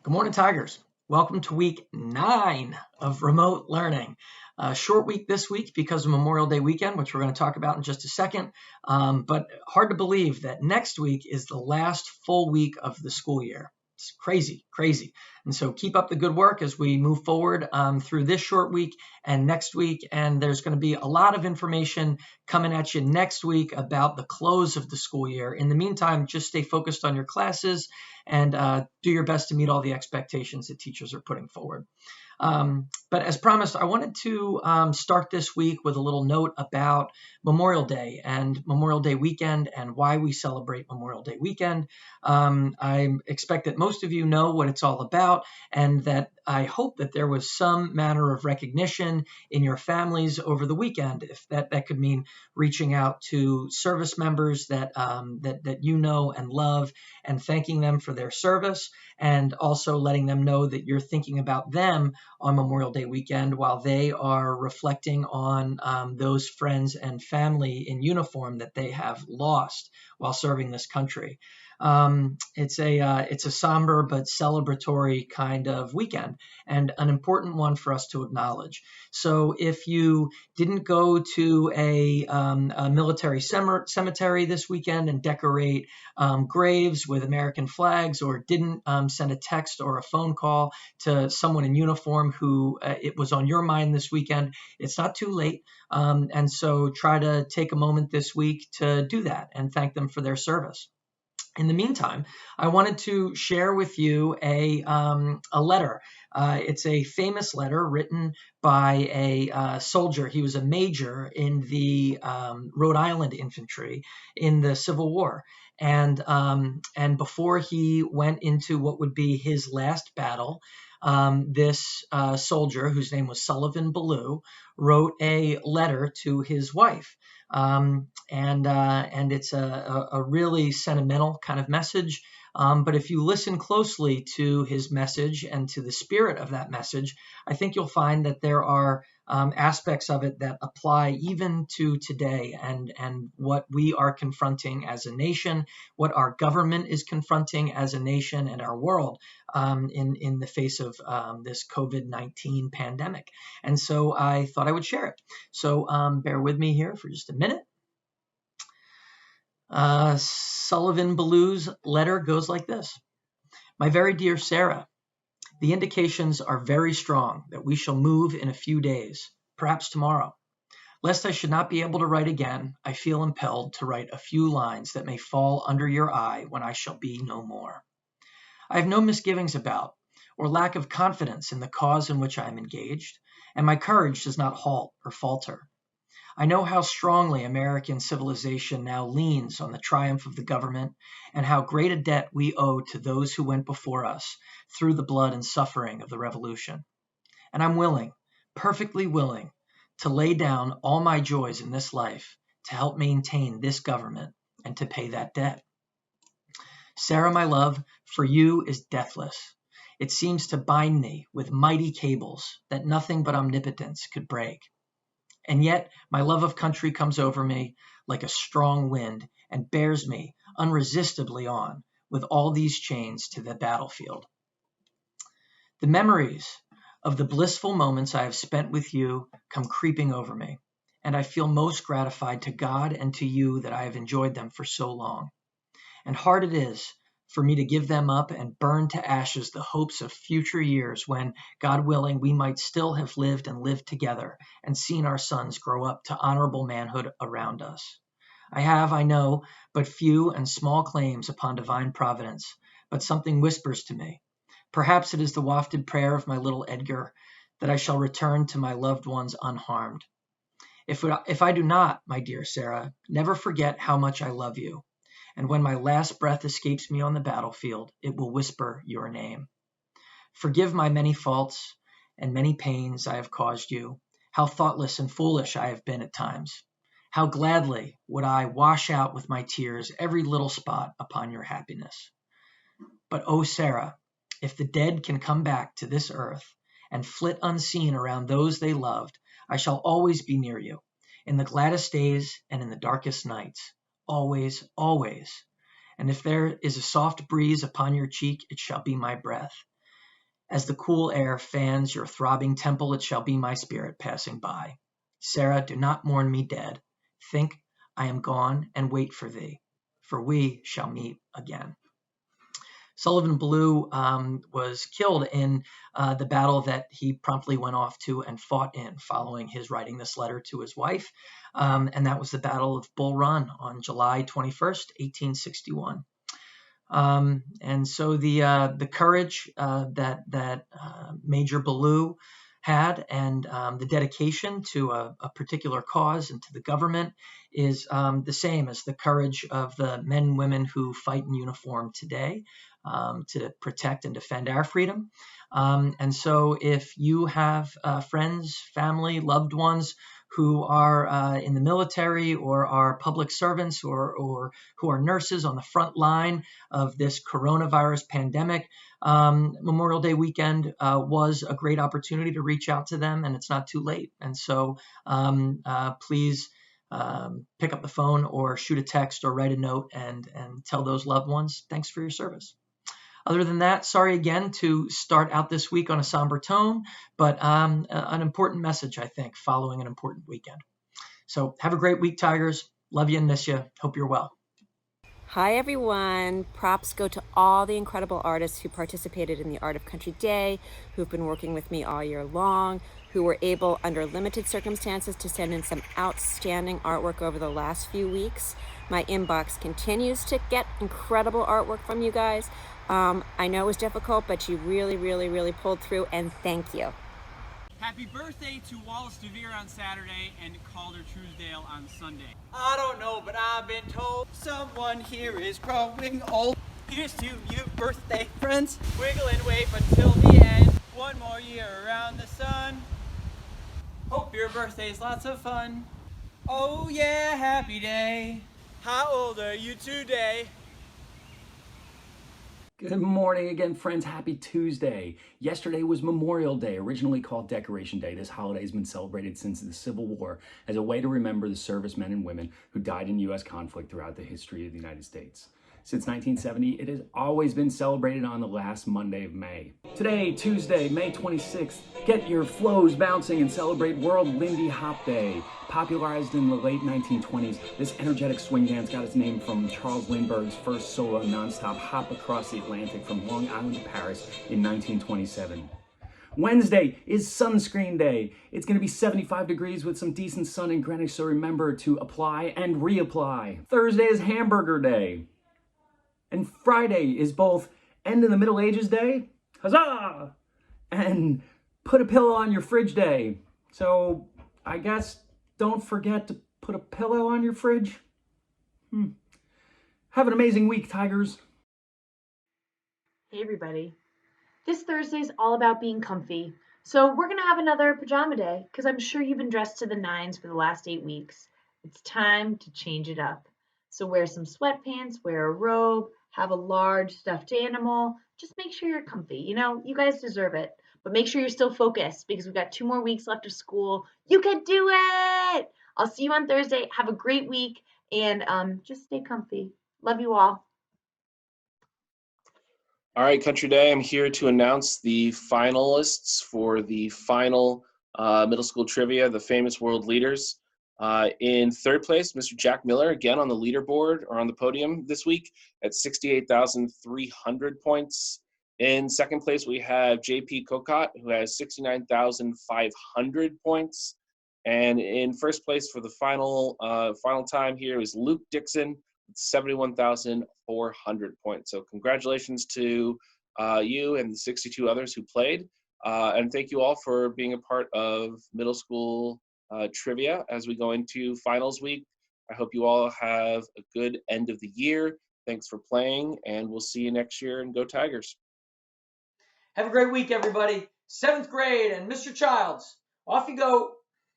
Good morning, Tigers. Welcome to week 9 of remote learning. A short week this week because of Memorial Day weekend, which we're going to talk about in just a second. But hard to believe that next week is the last full week of the school year. It's crazy, crazy. And so keep up the good work as we move forward through this short week and next week. And there's going to be a lot of information coming at you next week about the close of the school year. In the meantime, just stay focused on your classes and do your best to meet all the expectations that teachers are putting forward. But as promised, I wanted to start this week with a little note about Memorial Day and Memorial Day weekend and why we celebrate Memorial Day weekend. I expect that most of you know what it's all about, and that I hope that there was some manner of recognition in your families over the weekend. If that could mean reaching out to service members that you know and love and thanking them for their service, and also letting them know that you're thinking about them on Memorial Day weekend while they are reflecting on those friends and family in uniform that they have lost while serving this country. It's a somber but celebratory kind of weekend, and an important one for us to acknowledge. So if you didn't go to a military cemetery this weekend and decorate graves with American flags, or didn't send a text or a phone call to someone in uniform who it was on your mind this weekend, it's not too late. And so try to take a moment this week to do that and thank them for their service. In the meantime, I wanted to share with you a letter. It's a famous letter written by a soldier. He was a major in the Rhode Island Infantry in the Civil War. And before he went into what would be his last battle, this soldier, whose name was Sullivan Ballou, wrote a letter to his wife. And it's a really sentimental kind of message. But if you listen closely to his message and to the spirit of that message, I think you'll find that there are aspects of it that apply even to today, and what we are confronting as a nation, what our government is confronting as a nation and our world in the face of this COVID-19 pandemic. And so I thought I would share it. So bear with me here for just a minute. Sullivan Ballou's letter goes like this. My very dear Sarah, the indications are very strong that we shall move in a few days, perhaps tomorrow. Lest I should not be able to write again, I feel impelled to write a few lines that may fall under your eye when I shall be no more. I have no misgivings about or lack of confidence in the cause in which I am engaged, and my courage does not halt or falter. I know how strongly American civilization now leans on the triumph of the government, and how great a debt we owe to those who went before us through the blood and suffering of the Revolution. And I'm willing, perfectly willing, to lay down all my joys in this life to help maintain this government and to pay that debt. Sarah, my love, for you is deathless. It seems to bind me with mighty cables that nothing but omnipotence could break. And yet my love of country comes over me like a strong wind and bears me unresistably on with all these chains to the battlefield. The memories of the blissful moments I have spent with you come creeping over me, and I feel most gratified to God and to you that I have enjoyed them for so long. And hard it is for me to give them up and burn to ashes the hopes of future years when, God willing, we might still have lived and lived together and seen our sons grow up to honorable manhood around us. I have, I know, but few and small claims upon divine providence, but something whispers to me. Perhaps it is the wafted prayer of my little Edgar that I shall return to my loved ones unharmed. If I do not, my dear Sarah, never forget how much I love you. And when my last breath escapes me on the battlefield, it will whisper your name. Forgive my many faults and many pains I have caused you, how thoughtless and foolish I have been at times. How gladly would I wash out with my tears every little spot upon your happiness. But, oh, Sarah, if the dead can come back to this earth and flit unseen around those they loved, I shall always be near you, in the gladdest days and in the darkest nights. Always, always. And if there is a soft breeze upon your cheek, it shall be my breath. As the cool air fans your throbbing temple, it shall be my spirit passing by. Sarah, do not mourn me dead. Think I am gone and wait for thee, for we shall meet again. Sullivan Ballou was killed in the battle that he promptly went off to and fought in following his writing this letter to his wife. And that was the Battle of Bull Run on July 21st, 1861. And so the courage that Major Ballou had and the dedication to a particular cause and to the government is the same as the courage of the men and women who fight in uniform today to protect and defend our freedom. And so if you have friends, family, loved ones who are in the military or are public servants or who are nurses on the front line of this coronavirus pandemic, Memorial Day weekend was a great opportunity to reach out to them, and it's not too late. And so please pick up the phone or shoot a text or write a note and tell those loved ones, thanks for your service. Other than that, sorry again to start out this week on a somber tone, but an important message, I think, following an important weekend. So have a great week, Tigers. Love you and miss you. Hope you're well. Hi, everyone. Props go to all the incredible artists who participated in the Art of Country Day, who've been working with me all year long, who were able, under limited circumstances, to send in some outstanding artwork over the last few weeks. My inbox continues to get incredible artwork from you guys. I know it was difficult, but you really, really, really pulled through, and thank you. Happy birthday to Wallace DeVere on Saturday and Calder Truesdale on Sunday. I don't know, but I've been told someone here is growing old. Here's to you, birthday friends. Wiggle and wave until the end. One more year around the sun. Hope your birthday's lots of fun. Oh yeah, happy day. How old are you today? Good morning again, friends. Happy Tuesday. Yesterday was Memorial Day, originally called Decoration Day. This holiday has been celebrated since the Civil War as a way to remember the servicemen and women who died in U.S. conflict throughout the history of the United States. Since 1970, it has always been celebrated on the last Monday of May. Today, Tuesday, May 26th, get your flows bouncing and celebrate World Lindy Hop Day. Popularized in the late 1920s, this energetic swing dance got its name from Charles Lindbergh's first solo nonstop hop across the Atlantic from Long Island to Paris in 1927. Wednesday is Sunscreen Day. It's going to be 75 degrees with some decent sun in Greenwich, so remember to apply and reapply. Thursday is Hamburger Day. And Friday is both End of the Middle Ages Day, huzzah, and Put a Pillow on Your Fridge Day. So I guess don't forget to put a pillow on your fridge. Have an amazing week, Tigers. Hey everybody. This Thursday is all about being comfy. So we're going to have another pajama day because I'm sure you've been dressed to the nines for the last 8 weeks. It's time to change it up. So wear some sweatpants, wear a robe, have a large stuffed animal. Just make sure you're comfy. You know, you guys deserve it. But make sure you're still focused because we've got 2 more weeks left of school. You can do it! I'll see you on Thursday. Have a great week and just stay comfy. Love you all. All right, Country Day, I'm here to announce the finalists for the final middle school trivia, the famous world leaders. In third place, Mr. Jack Miller, again on the leaderboard or on the podium this week at 68,300 points. In second place, we have JP Kokot, who has 69,500 points. And in first place for the final time here is Luke Dixon, 71,400 points. So congratulations to you and the 62 others who played. And thank you all for being a part of middle school trivia as we go into finals week. I hope you all have a good end of the year. Thanks for playing, and we'll see you next year, and go Tigers. Have a great week, everybody. 7th grade and Mr. Childs. Off you go.